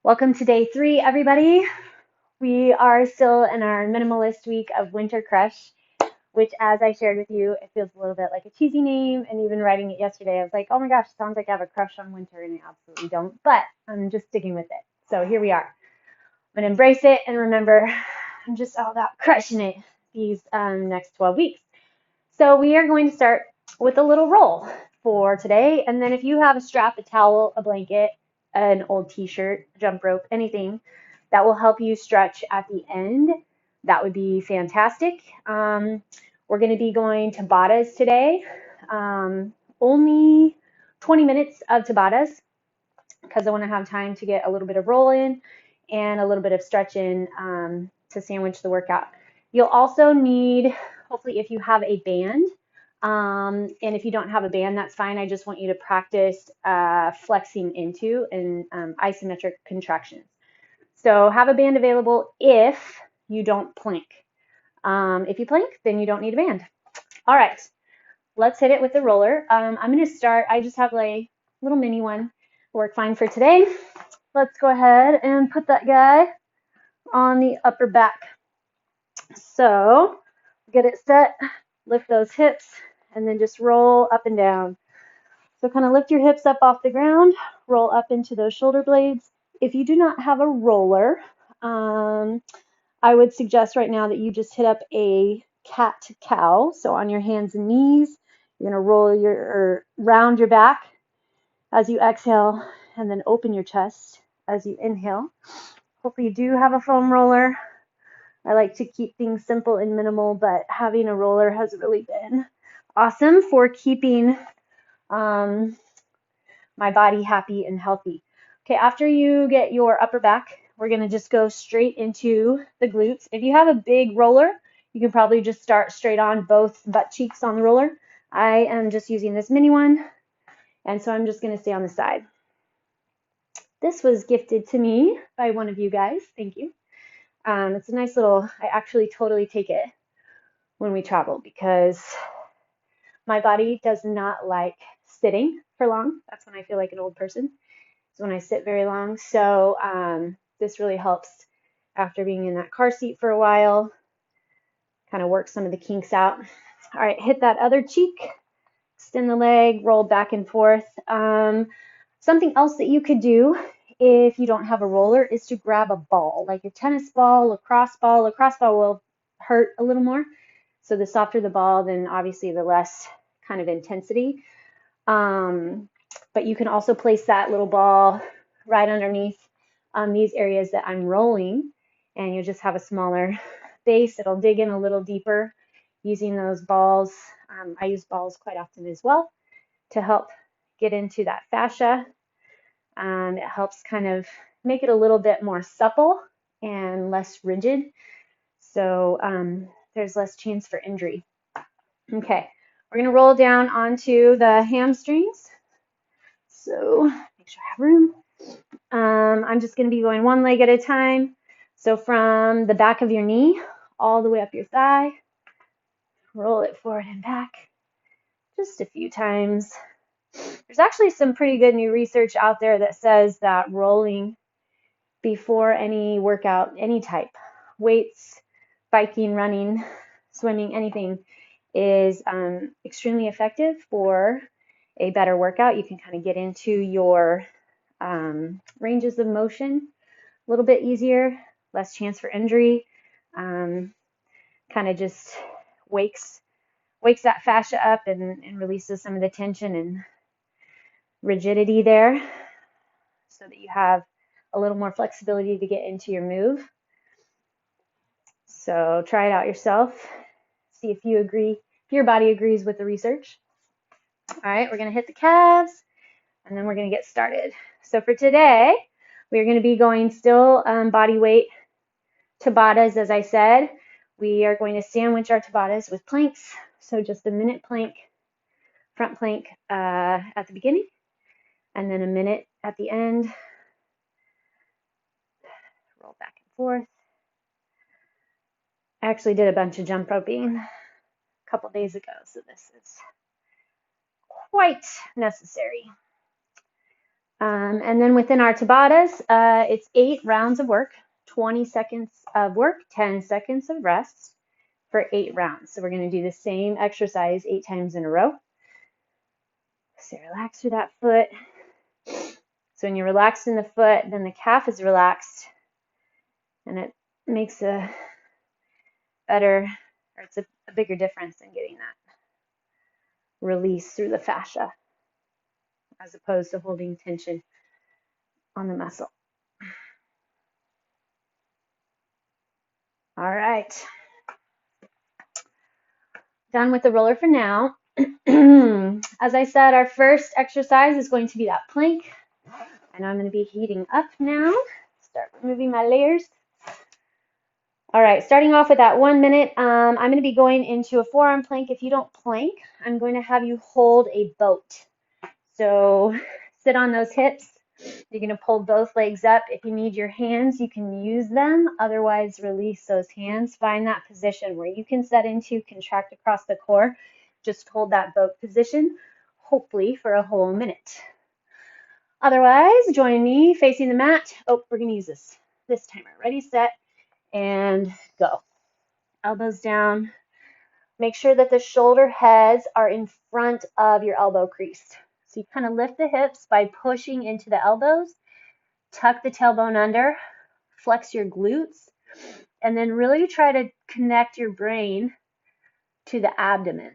Welcome to day 3, everybody. We are still in our minimalist week of Winter Crush, which, as I shared with you, it feels a little bit like a cheesy name. And even writing it yesterday, I was like, oh my gosh, it sounds like I have a crush on winter, and I absolutely don't. But I'm just sticking with it. So here we are. I'm going to embrace it and remember I'm just all about crushing it these next 12 weeks. So we are going to start with a little roll for today. And then if you have a strap, a towel, a blanket, an old t-shirt, jump rope, anything that will help you stretch at the end, that would be fantastic. We're going to be going Tabattas today. Only 20 minutes of Tabattas because I want to have time to get a little bit of roll in and a little bit of stretch in to sandwich the workout. You'll also need, hopefully, if you have a band, and if you don't have a band, that's fine. I just want you to practice flexing into and isometric contractions. So have a band available if you don't plank. If you plank, then you don't need a band. All right, let's hit it with the roller. I'm going to start. I just have a little mini one. Work fine for today. Let's go ahead and put that guy on the upper back. So get it set, lift those hips, and then just roll up and down. So kind of lift your hips up off the ground, roll up into those shoulder blades. If you do not have a roller, I would suggest right now that you just hit up a cat-cow. So on your hands and knees, you're going to round your back as you exhale, and then open your chest as you inhale. Hopefully you do have a foam roller. I like to keep things simple and minimal, but having a roller has really been awesome for keeping my body happy and healthy. Okay, after you get your upper back, we're going to just go straight into the glutes. If you have a big roller, you can probably just start straight on both butt cheeks on the roller. I am just using this mini one, and so I'm just going to stay on the side. This was gifted to me by one of you guys. Thank you. It's a nice little, I actually totally take it when we travel because my body does not like sitting for long. That's when I feel like an old person. It's when I sit very long. So this really helps after being in that car seat for a while, kind of work some of the kinks out. All right, hit that other cheek, extend the leg, roll back and forth. Something else that you could do if you don't have a roller is to grab a ball, like a tennis ball, lacrosse ball. Lacrosse ball will hurt a little more. So the softer the ball, then obviously the less kind of intensity. But you can also place that little ball right underneath these areas that I'm rolling, and you'll just have a smaller base. It'll dig in a little deeper using those balls. I use balls quite often as well to help get into that fascia. It helps kind of make it a little bit more supple and less rigid. So there's less chance for injury. Okay, we're going to roll down onto the hamstrings. So make sure I have room. I'm just going to be going one leg at a time. So from the back of your knee all the way up your thigh, roll it forward and back just a few times. There's actually some pretty good new research out there that says that rolling before any workout, any type, weights, biking, running, swimming, anything, is extremely effective for a better workout. You can kind of get into your ranges of motion a little bit easier, less chance for injury, kind of just wakes that fascia up and releases some of the tension and rigidity there so that you have a little more flexibility to get into your move. So try it out yourself. See if you agree, if your body agrees with the research. All right, we're going to hit the calves and then we're going to get started. So for today, we're going to be going still body weight Tabattas, as I said. We are going to sandwich our Tabattas with planks. So just a minute plank, front plank at the beginning, and then a minute at the end. Roll back and forth. I actually did a bunch of jump roping a couple days ago, so this is quite necessary. And then within our Tabattas, it's 8 rounds of work, 20 seconds of work, 10 seconds of rest for 8 rounds. So we're going to do the same exercise 8 times in a row. So relax through that foot. So when you're relaxed in the foot, then the calf is relaxed, and it makes a better, or it's a bigger difference in getting that release through the fascia as opposed to holding tension on the muscle. All right. Done with the roller for now. As I said, our first exercise is going to be that plank. And I'm going to be heating up now. Start removing my layers. All right, starting off with that 1 minute, I'm going to be going into a forearm plank. If you don't plank, I'm going to have you hold a boat. So sit on those hips. You're going to pull both legs up. If you need your hands, you can use them. Otherwise, release those hands. Find that position where you can set into, contract across the core. Just hold that boat position, hopefully for a whole minute. Otherwise, join me facing the mat. Oh, we're going to use this timer. Ready, set, and go. Elbows down. Make sure that the shoulder heads are in front of your elbow crease. So you kind of lift the hips by pushing into the elbows. Tuck the tailbone under. Flex your glutes. And then really try to connect your brain to the abdomen,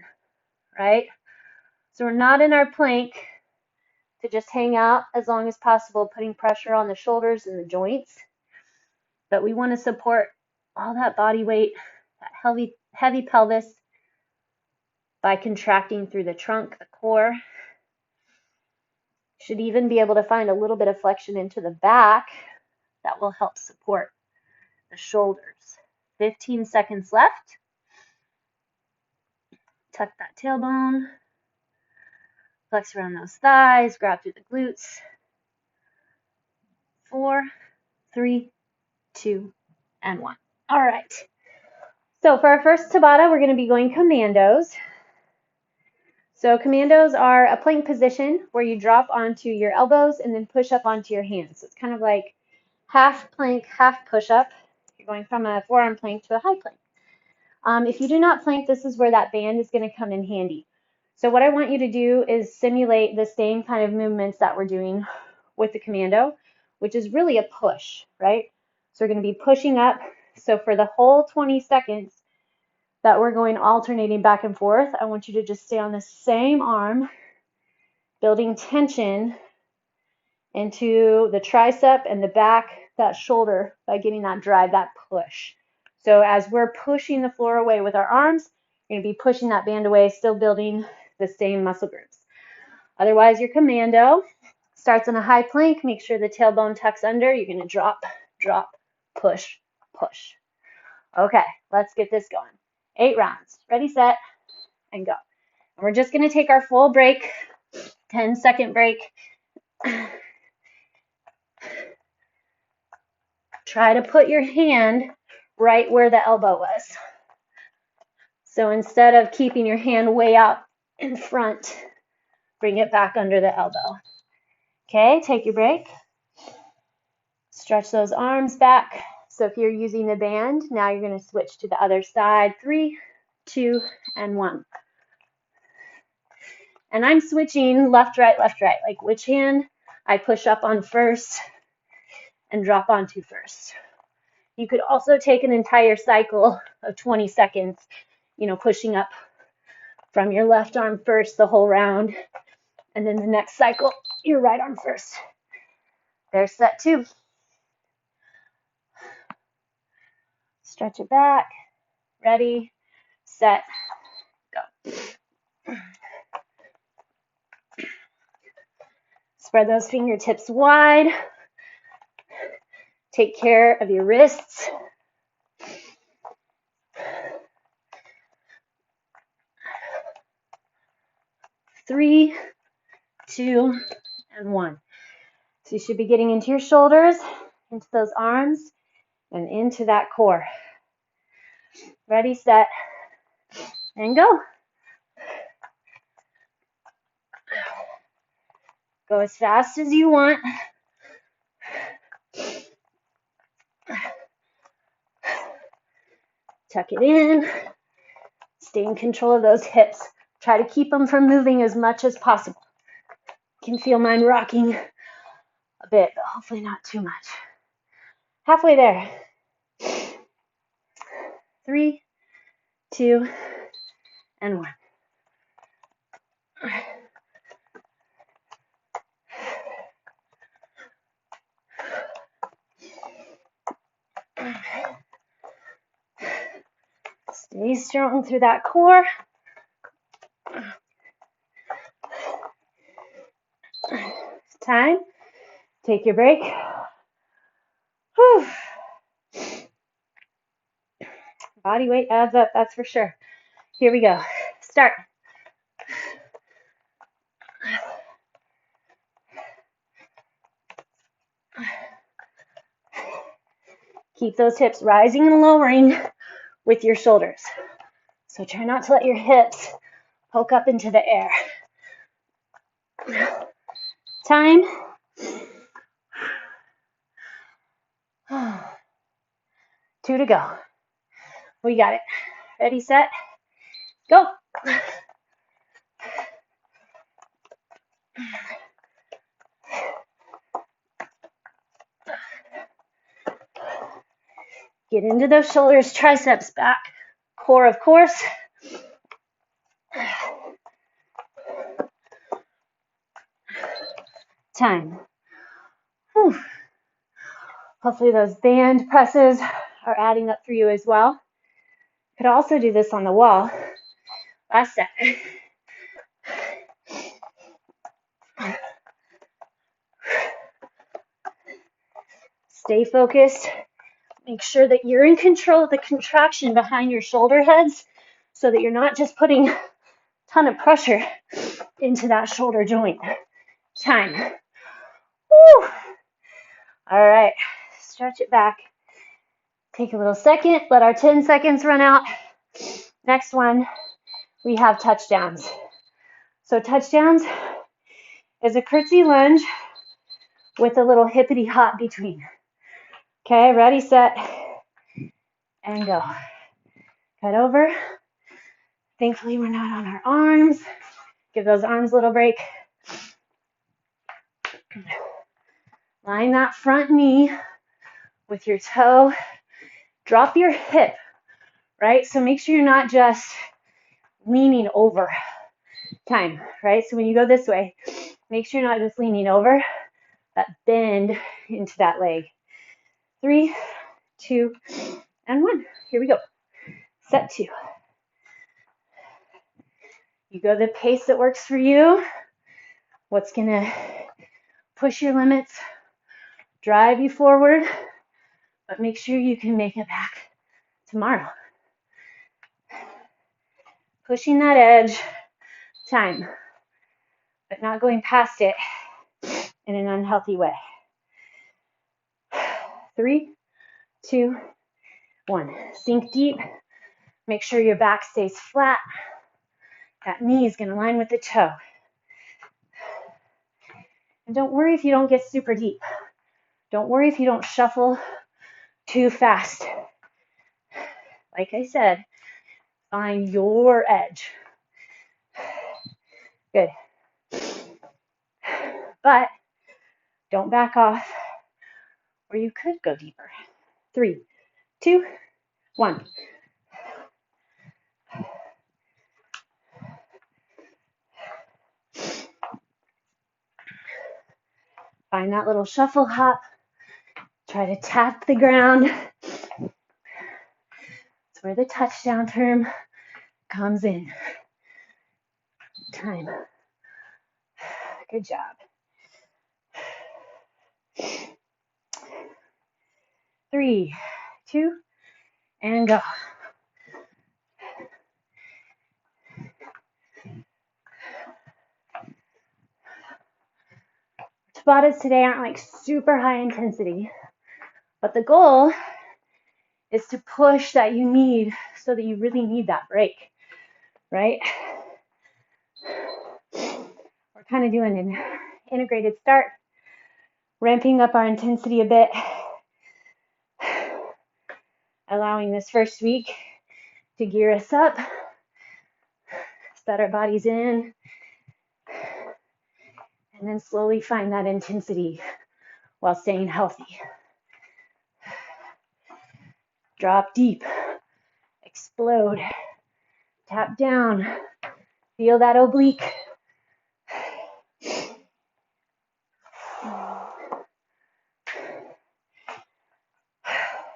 right? So we're not in our plank to just hang out as long as possible, putting pressure on the shoulders and the joints. But we want to support all that body weight, that heavy pelvis by contracting through the trunk, the core. Should even be able to find a little bit of flexion into the back. That will help support the shoulders. 15 seconds left. Tuck that tailbone. Flex around those thighs. Grab through the glutes. 4, 3, 2, and 1. All right. So for our first Tabatta, we're going to be going Commandos. So Commandos are a plank position where you drop onto your elbows and then push up onto your hands. So it's kind of like half plank, half push up. You're going from a forearm plank to a high plank. If you do not plank, this is where that band is going to come in handy. So what I want you to do is simulate the same kind of movements that we're doing with the Commando, which is really a push, right? So we're going to be pushing up. So for the whole 20 seconds that we're going alternating back and forth, I want you to just stay on the same arm, building tension into the tricep and the back, that shoulder, by getting that drive, that push. So as we're pushing the floor away with our arms, you're going to be pushing that band away, still building the same muscle groups. Otherwise, your Commando starts in a high plank. Make sure the tailbone tucks under. You're going to drop, drop, push, push. Okay, let's get this going. 8 rounds. Ready, set, and go. And we're just going to take our full break, 10-second break. Try to put your hand right where the elbow was. So instead of keeping your hand way out in front, bring it back under the elbow. Okay, take your break. Stretch those arms back. So if you're using the band, now you're going to switch to the other side. 3, 2, and 1. And I'm switching left, right, like which hand I push up on first and drop onto first. You could also take an entire cycle of 20 seconds, pushing up from your left arm first the whole round, and then the next cycle, your right arm first. There's set 2. Stretch it back. Ready, set, go. Spread those fingertips wide. Take care of your wrists. Three, 2, and 1. So you should be getting into your shoulders, into those arms, and into that core. Ready, set, and go. Go as fast as you want. Tuck it in. Stay in control of those hips. Try to keep them from moving as much as possible. You can feel mine rocking a bit, but hopefully not too much. Halfway there. 3, 2, and 1. Stay strong through that core. Time. Take your break. Whew. Body weight adds up, that's for sure. Here we go. Start. Keep those hips rising and lowering with your shoulders. So try not to let your hips poke up into the air. Time. 2 to go. We got it. Ready, set, go. Get into those shoulders, triceps back. Core, of course. Time. Whew. Hopefully those band presses are adding up for you as well. Could also do this on the wall. Last set. Stay focused. Make sure that you're in control of the contraction behind your shoulder heads so that you're not just putting a ton of pressure into that shoulder joint. Time. Woo. All right, stretch it back. Take a little second, let our 10 seconds run out. Next one, we have touchdowns. So touchdowns is a curtsy lunge with a little hippity hop between. Okay, ready, set, and go. Cut over. Thankfully, we're not on our arms. Give those arms a little break. Line that front knee with your toe. Drop your hip, right? So make sure you're not just leaning over. Time, right? So when you go this way, make sure you're not just leaning over. That bend into that leg. 3, 2, and 1. Here we go. Set 2. You go the pace that works for you. What's going to push your limits, drive you forward, but make sure you can make it back tomorrow. Pushing that edge, time, but not going past it in an unhealthy way. 3, 2, 1. Sink deep. Make sure your back stays flat. That knee is going to line with the toe. And don't worry if you don't get super deep. Don't worry if you don't shuffle too fast. Like I said, find your edge. Good. But don't back off, or you could go deeper. 3, 2, 1. Find that little shuffle hop. Try to tap the ground. That's where the touchdown term comes in. Time. Good job. 3, 2, and go. Tabattas today aren't like super high intensity, but the goal is to push that you need so that you really need that break, right? We're kind of doing an integrated start, ramping up our intensity a bit, allowing this first week to gear us up, set our bodies in, and then slowly find that intensity while staying healthy. Drop deep, explode, tap down, feel that oblique.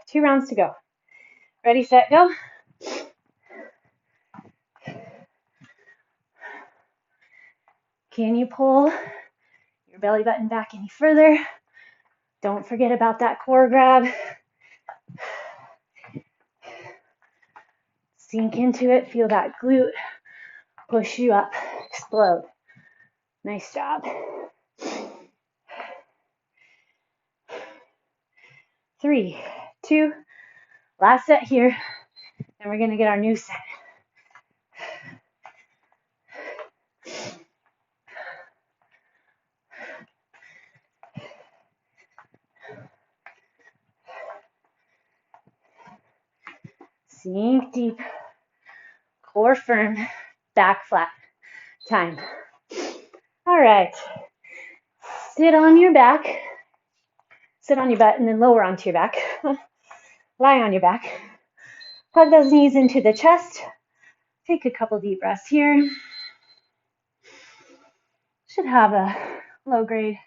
2 rounds to go. Ready, set, go. Can you pull your belly button back any further? Don't forget about that core grab. Sink into it, feel that glute push you up, explode. Nice job. 3, 2, last set here, and we're gonna get our new set. Sink deep, core firm, back flat. Time. All right. Sit on your back. Sit on your butt and then lower onto your back. Lie on your back. Hug those knees into the chest. Take a couple deep breaths here. Should have a low-grade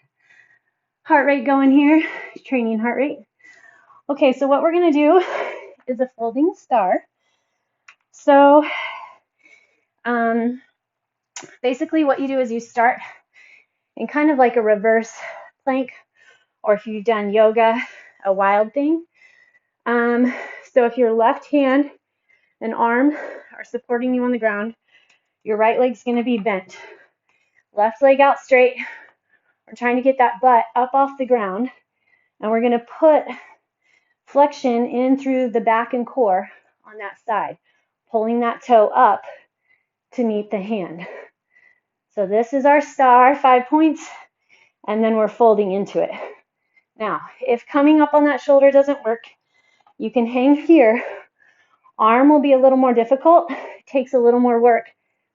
heart rate going here, training heart rate. Okay, so what we're going to do is a folding star. So basically what you do is you start in kind of like a reverse plank, or if you've done yoga, a wild thing. So if your left hand and arm are supporting you on the ground, your right leg's going to be bent. Left leg out straight. We're trying to get that butt up off the ground, and we're going to put flexion in through the back and core on that side, pulling that toe up to meet the hand. So this is our star, 5 points, and then we're folding into it. Now, if coming up on that shoulder doesn't work, you can hang here. Arm will be a little more difficult. It takes a little more work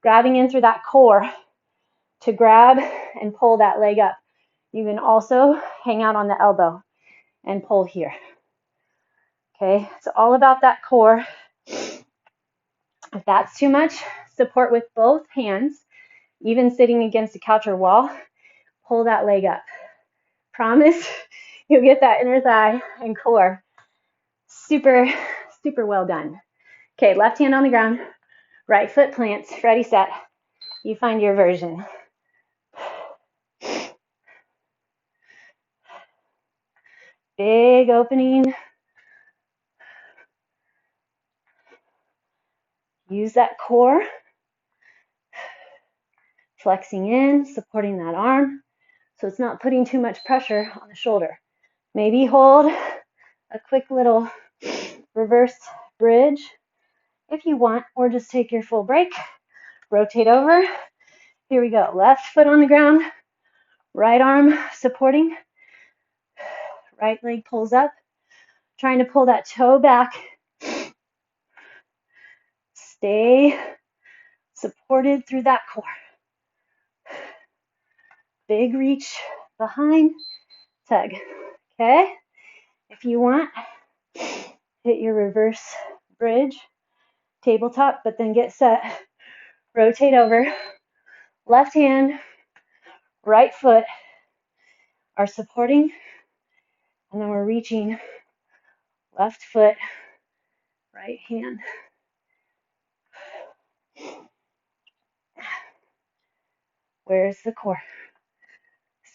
grabbing in through that core to grab and pull that leg up. You can also hang out on the elbow and pull here. Okay, it's all about that core. If that's too much, support with both hands, even sitting against a couch or wall, pull that leg up. Promise you'll get that inner thigh and core. Super, super well done. Okay, left hand on the ground, right foot plants, ready, set. You find your version. Big opening. Use that core. Flexing in, supporting that arm, so it's not putting too much pressure on the shoulder. Maybe hold a quick little reverse bridge if you want, or just take your full break. Rotate over. Here we go. Left foot on the ground, right arm supporting, right leg pulls up, trying to pull that toe back. Stay supported through that core. Big reach behind, tug. Okay? If you want, hit your reverse bridge, tabletop, but then get set. Rotate over. Left hand, right foot are supporting, and then we're reaching left foot, right hand. Where's the core?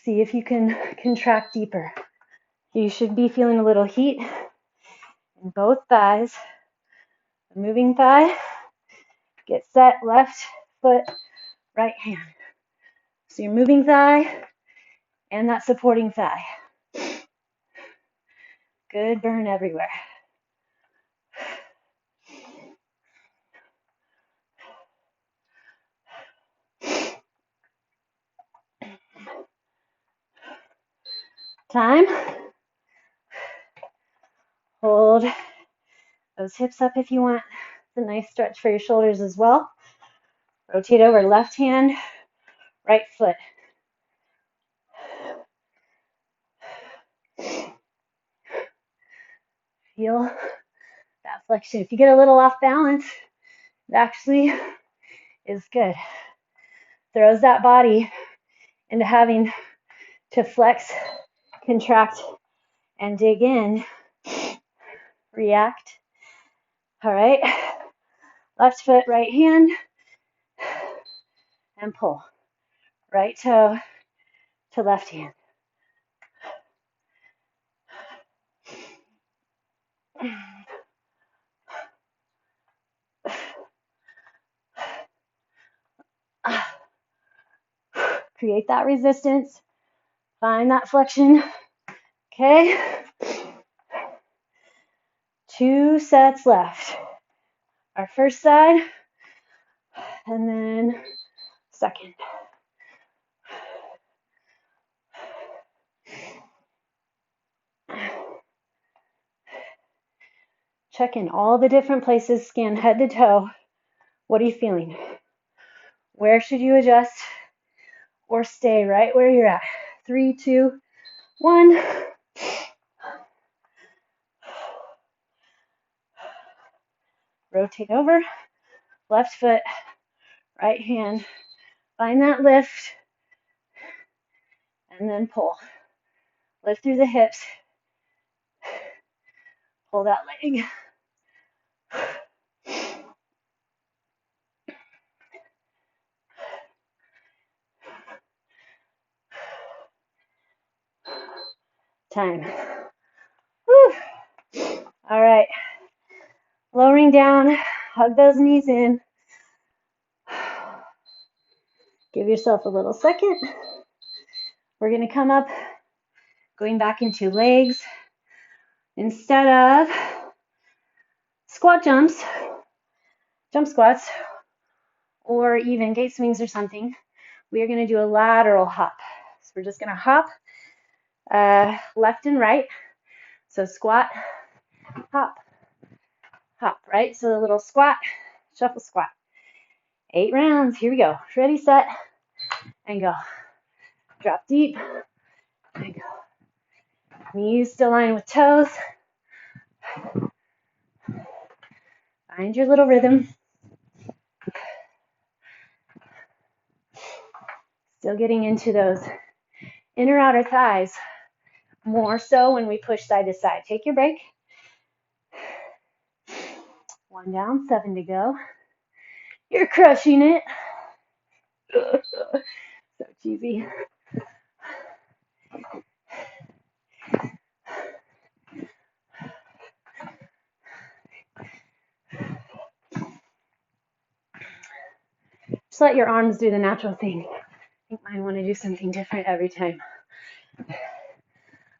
See if you can contract deeper. You should be feeling a little heat in both thighs. The moving thigh. Get set, left foot, right hand. So your moving thigh and that supporting thigh. Good burn everywhere. Time. Hold those hips up if you want. It's a nice stretch for your shoulders as well. Rotate over, left hand, right foot. Feel that flexion. If you get a little off balance, it actually is good. Throws that body into having to flex, contract, and dig in. React. All right. Left foot, right hand, and pull. Right toe to left hand. Create that resistance. Find that flexion. Okay. 2 sets left. Our first side, and then second. Check in all the different places, scan head to toe. What are you feeling? Where should you adjust or stay right where you're at? 3, 2, 1. Rotate over, left foot, right hand. Find that lift, and then pull. Lift through the hips. Pull that leg. Time. Whew. All right. Lowering down. Hug those knees in. Give yourself a little second. We're going to come up, going back into legs. Instead of squat jumps, jump squats, or even gate swings or something, we are going to do a lateral hop. So we're just going to hop left and right. So squat, hop, hop, right? So a little squat, shuffle squat. 8 rounds. Here we go. Ready, set, and go. Drop deep, and go. Knees still line with toes. Find your little rhythm. Still getting into those inner outer thighs, more so when we push side to side. Take your break. 1 down, 7 to go. You're crushing it. So cheesy. Just let your arms do the natural thing. I think mine want to do something different every time.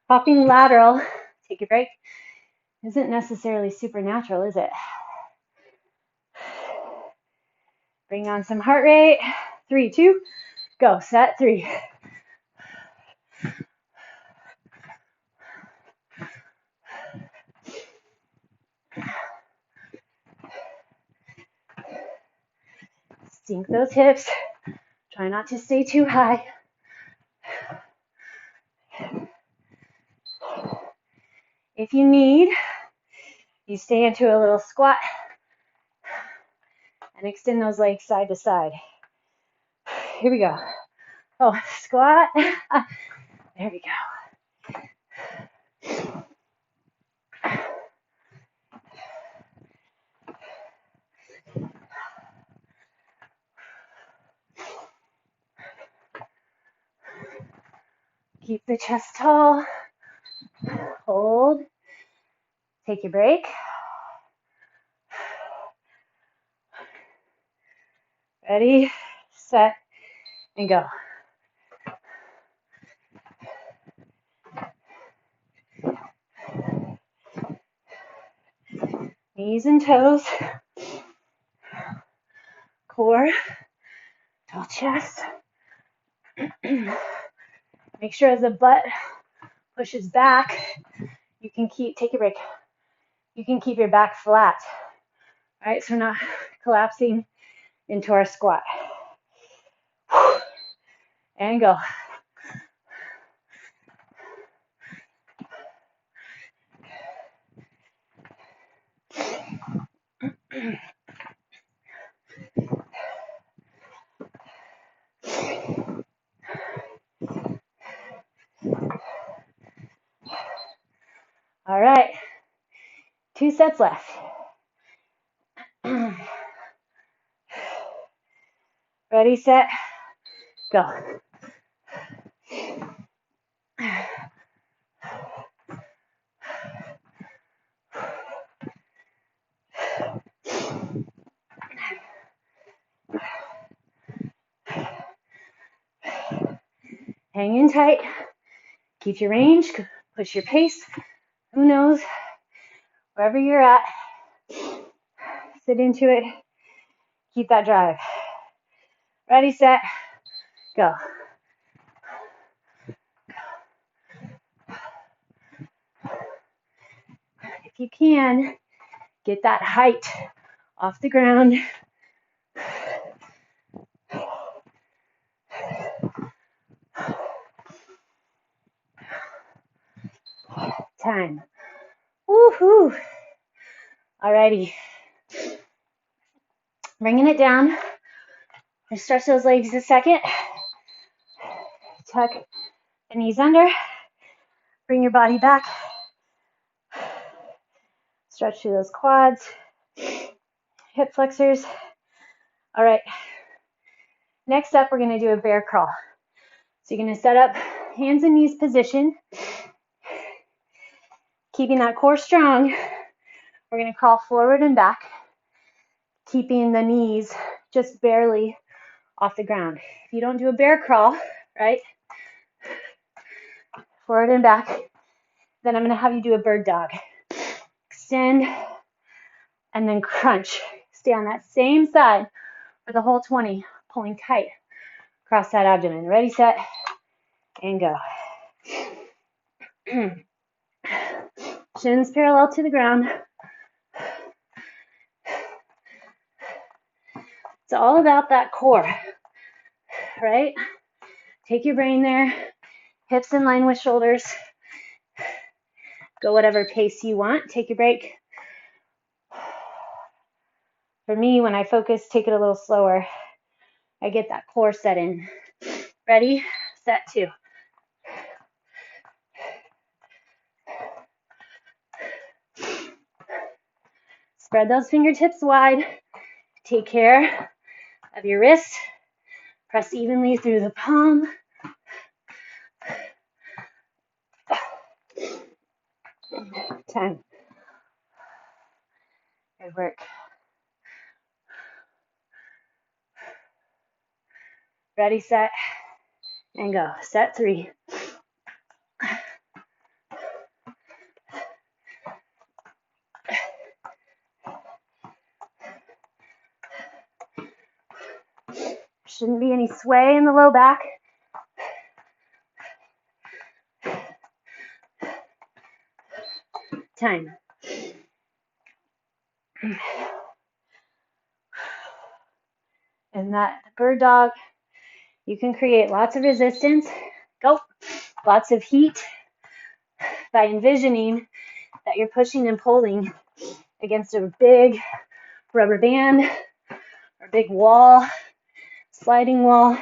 Hopping lateral, take a break, isn't necessarily supernatural, is it? Bring on some heart rate. 3, 2, go. Set 3. Sink those hips. Try not to stay too high. If you need, you stay into a little squat and extend those legs side to side. Here we go. Oh, squat. There we go. Keep the chest tall. Hold. Take your break. Ready, set, and go. Knees and toes. Core. Tall chest. Make sure as the butt pushes back, you can take a break. You can keep your back flat. All right, so we're not collapsing into our squat. And go. All right, 2 sets left. Ready, set, go. Hang in tight. Keep your range. Push your pace. Who knows? Wherever you're at, sit into it. Keep that drive. Ready, set, go. If you can, get that height off the ground. Time. Woohoo! Alrighty. Bringing it down. Stretch those legs a second. Tuck the knees under. Bring your body back. Stretch through those quads. Hip flexors. All right. Next up, we're going to do a bear crawl. So you're going to set up hands and knees position. Keeping that core strong, we're going to crawl forward and back, keeping the knees just barely off the ground. If you don't do a bear crawl, right, forward and back, then I'm going to have you do a bird dog. Extend and then crunch. Stay on that same side for the whole 20, pulling tight across that abdomen. Ready, set, and go. Shins parallel to the ground. It's all about that core, right? Take your brain there, hips in line with shoulders. Go whatever pace you want. Take a break. For me, when I focus, take it a little slower. I get that core set in. Ready, set, 2. Spread those fingertips wide. Take care of your wrists. Press evenly through the palm. Time. Good work. Ready, set, and go. Set 3. Shouldn't be any sway in the low back. Time. And that bird dog, you can create lots of resistance. Go. Lots of heat by envisioning that you're pushing and pulling against a big rubber band or big wall, sliding wall.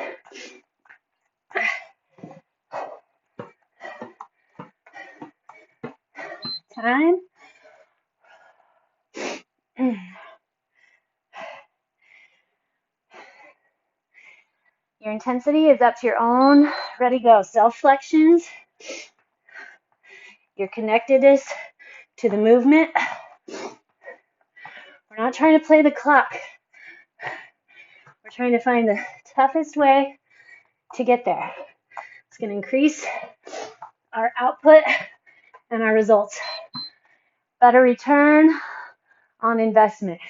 Time. Your intensity is up to your own. Ready, go. Self flexions. Your connectedness to the movement. We're not trying to play the clock. We're trying to find the toughest way to get there. It's going to increase our output and our results. Better return on investment.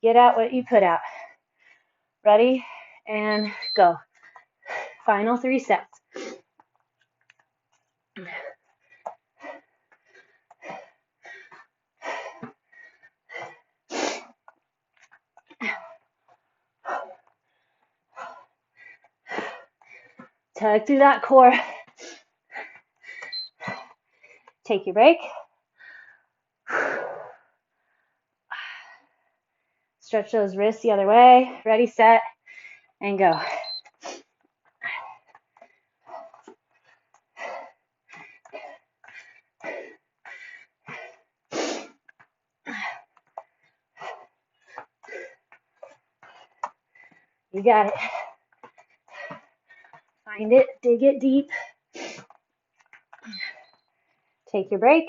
Get out what you put out. Ready, and go. Final 3 sets. Tug through that core. Take your break. Stretch those wrists the other way. Ready, set, and go. You got it. Find it, dig it deep. Take your break.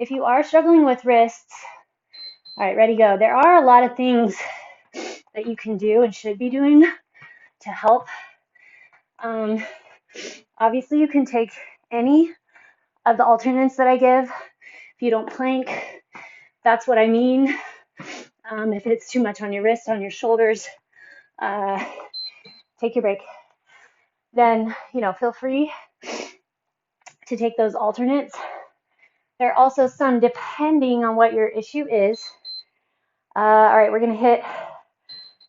If you are struggling with wrists, all right, ready, go. There are a lot of things that you can do and should be doing to help. Obviously, you can take any of the alternates that I give. If you don't plank, that's what I mean. If it's too much on your wrists, on your shoulders, take your break. Then, feel free to take those alternates. There are also some depending on what your issue is. All right, we're going to hit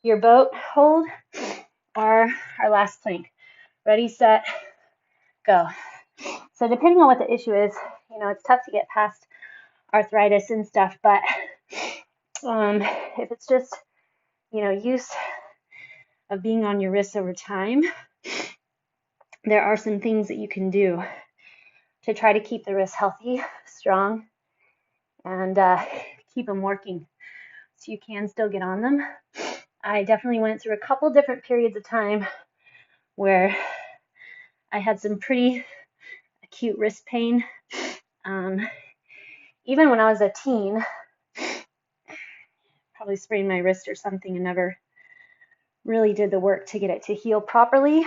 your boat hold or our last plank. Ready, set, go. So depending on what the issue is, it's tough to get past arthritis and stuff, but if it's just, use of being on your wrists over time, there are some things that you can do to try to keep the wrists healthy, strong, and keep them working so you can still get on them. I definitely went through a couple different periods of time where I had some pretty acute wrist pain. Even when I was a teen, probably sprained my wrist or something and never really did the work to get it to heal properly.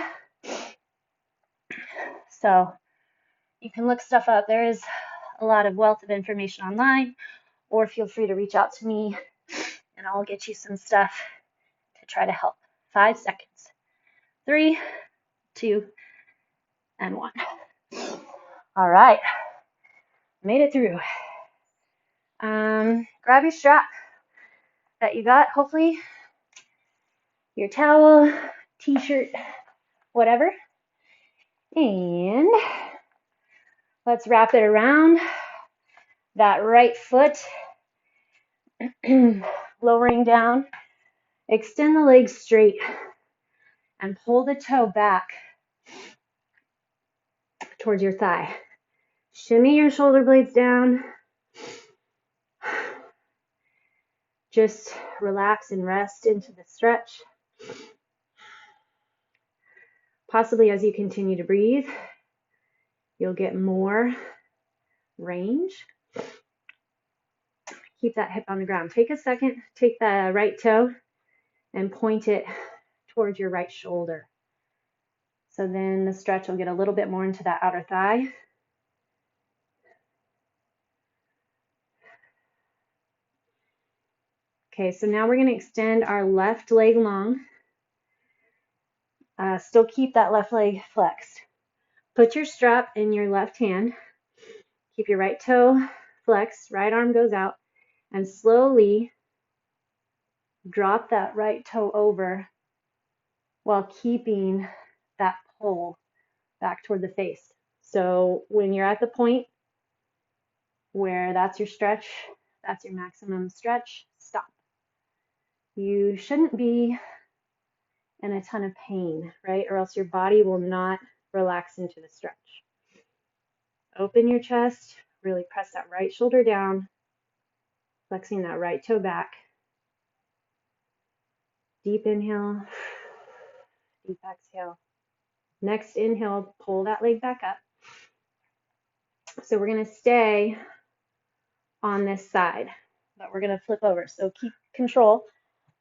So you can look stuff up. There is a lot of wealth of information online, or feel free to reach out to me and I'll get you some stuff to try to help. 5 seconds. 3, 2, and 1. All right. Made it through. Grab your strap that you got, hopefully. Your towel, t-shirt, whatever. And let's wrap it around that right foot, lowering down. Extend the legs straight and pull the toe back towards your thigh. Shimmy your shoulder blades down. Just relax and rest into the stretch. Possibly as you continue to breathe, you'll get more range. Keep that hip on the ground. Take a second, take the right toe and point it towards your right shoulder. So then the stretch will get a little bit more into that outer thigh. Okay, so now we're going to extend our left leg long. Still keep that left leg flexed. Put your strap in your left hand. Keep your right toe flexed, right arm goes out, and slowly drop that right toe over while keeping that pull back toward the face. So when you're at the point where that's your stretch, that's your maximum stretch, stop. You shouldn't be in a ton of pain, right? Or else your body will not relax into the stretch. Open your chest, really press that right shoulder down, flexing that right toe back. Deep inhale, deep exhale. Next inhale, pull that leg back up. So we're going to stay on this side, but we're going to flip over. So keep control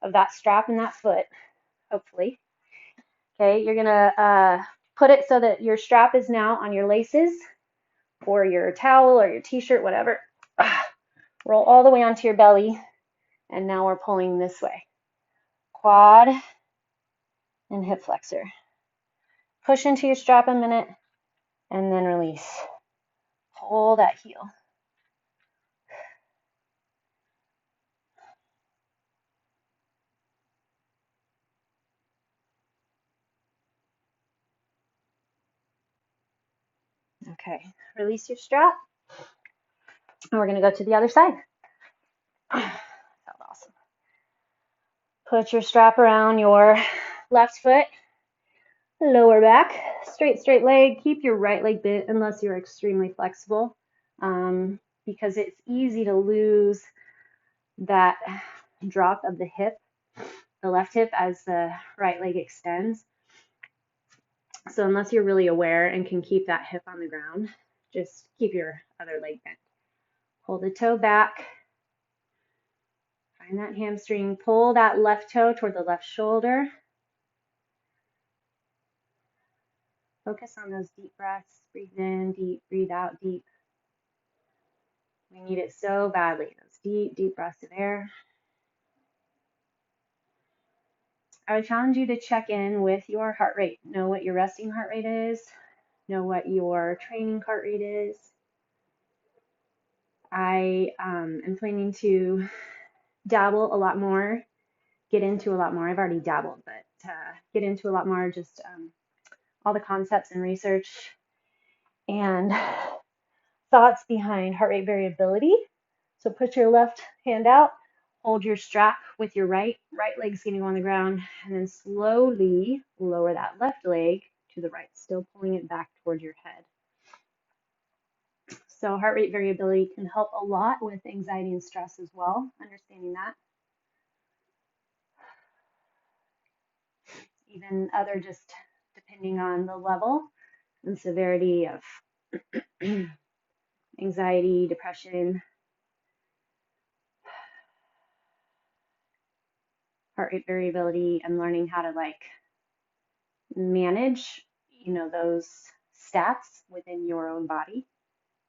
of that strap and that foot, hopefully. Okay, you're going to put it so that your strap is now on your laces or your towel or your t-shirt, whatever. Roll all the way onto your belly, and now we're pulling this way. Quad, and hip flexor. Push into your strap a minute and then release. Pull that heel. Okay, release your strap. And we're going to go to the other side. Felt awesome. Put your strap around your left foot, lower back, straight leg. Keep your right leg bent unless you're extremely flexible, because it's easy to lose that drop of the hip, the left hip, as the right leg extends. So unless you're really aware and can keep that hip on the ground, just keep your other leg bent. Pull the toe back. Find that hamstring. Pull that left toe toward the left shoulder. Focus on those deep breaths. Breathe in deep, breathe out deep. We need it so badly. Those deep, deep breaths of air. I would challenge you to check in with your heart rate. Know what your resting heart rate is. Know what your training heart rate is. I am planning to dabble a lot more, get into a lot more. I've already dabbled, but get into a lot more, just all the concepts and research and thoughts behind heart rate variability. So put your left hand out, hold your strap with your right leg's getting on the ground, and then slowly lower that left leg to the right, still pulling it back toward your head. So heart rate variability can help a lot with anxiety and stress as well, understanding that. Even other, just depending on the level and severity of anxiety, depression, heart rate variability, and learning how to manage, those stats within your own body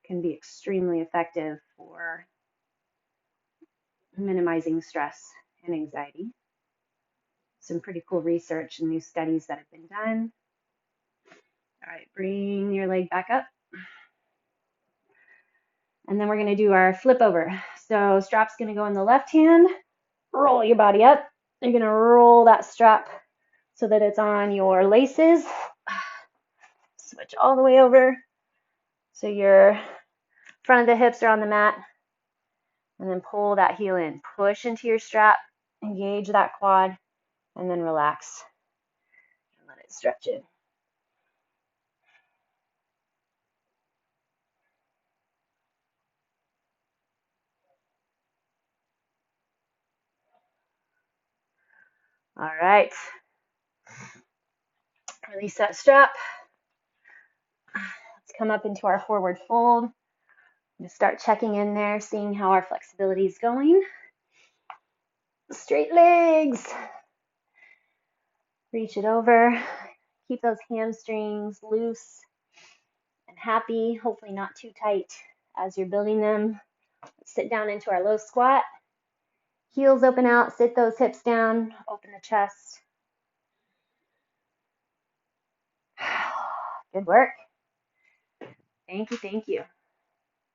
can be extremely effective for minimizing stress and anxiety. Some pretty cool research and new studies that have been done. All right, bring your leg back up. And then we're going to do our flip over. So strap's going to go in the left hand. Roll your body up. You're going to roll that strap so that it's on your laces. Switch all the way over. So your front of the hips are on the mat. And then pull that heel in. Push into your strap. Engage that quad. And then relax. And let it stretch in. All right. Release that strap. Let's come up into our forward fold. Just start checking in there, seeing how our flexibility is going. Straight legs. Reach it over. Keep those hamstrings loose and happy, hopefully not too tight as you're building them. Let's sit down into our low squat. Heels open out, sit those hips down, open the chest. Good work. Thank you, thank you.